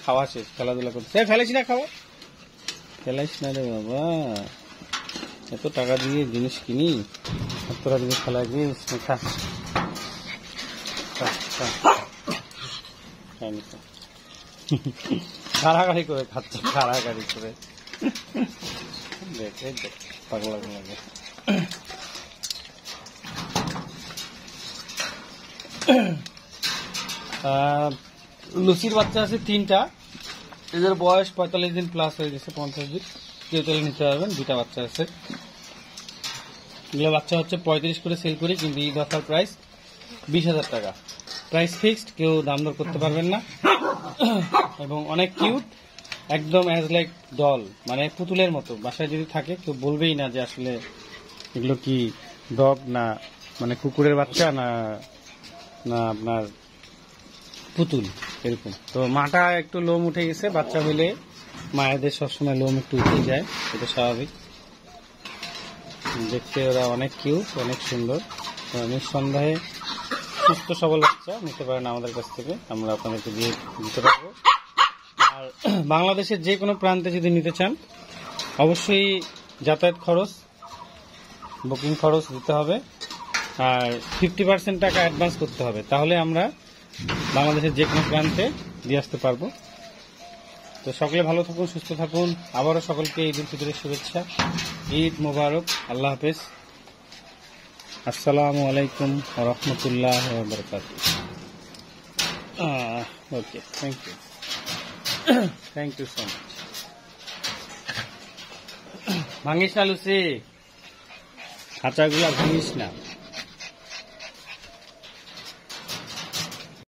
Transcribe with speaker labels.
Speaker 1: খাওয়া শেষ, খেলাধুলা করতে ফেলাইস না, খাওয়া ফেলাইস না রে বাবা, এত টাকা দিয়ে জিনিস কিনি, তোরা জিনিস ফেলা গিয়েস খা, কাড়াকাড়ি করে খাচ্ছে, কাড়াকাড়ি করে দেখে পাগলা লাগে। লুচির বাচ্চা আছে 3টা, এদের বয়স 45 দিন প্লাস হয়ে গেছে, 50 দিন, কেউ চলে নিতে পারবেন। 2টা বাচ্চা আছে, এগুলো বাচ্চা হচ্ছে 35 করে সেল করি, কিন্তু ঈদ অফার প্রাইস 20,000 টাকা, প্রাইস ফিক্সড, কেউ দাম দর করতে পারবেন না। এবং অনেক কিউট, একদম অ্যাজ লাইক ডল, মানে পুতুলের মতো। বাসায় যদি থাকে কেউ বলবেই না যে আসলে এগুলো কি ডগ না, মানে কুকুরের বাচ্চা না না আপনার পুতুল এরকম। তো মাটা একটু লোম উঠে গেছে, বাচ্চা হলে মায়েদের সবসময় লোম একটু উঠে যায়, এটা স্বাভাবিক। দেখতে ওরা অনেক কিউট, অনেক সুন্দর। নিঃসন্দেহে সুস্থ সবল বাচ্চা নিতে পারেন আমাদের কাছ থেকে, আমরা আপনাদেরকে দিয়ে দিতে পারবো। আর বাংলাদেশের যে কোনো প্রান্তে যদি নিতে চান, অবশ্যই যাতায়াত খরচ, বুকিং খরচ দিতে হবে, আর 50% টাকা অ্যাডভান্স করতে হবে, তাহলে আমরা বাংলাদেশের যে কোনো প্রান্তে দিয়ে আসতে পারবো। তো সকলে ভালো থাকুন, সুস্থ থাকুন। আবারও সকলকে ঈদ উল ফিতরের শুভেচ্ছা, ঈদ মোবারক, আল্লাহ হাফেজ, আসসালামু আলাইকুম ওয়া রাহমাতুল্লাহি ওয়া বারাকাতুহু। Okay, thank you, thank you so much. ভাঙিস না লুচি, খাঁচাগুলা ভাঙিস না।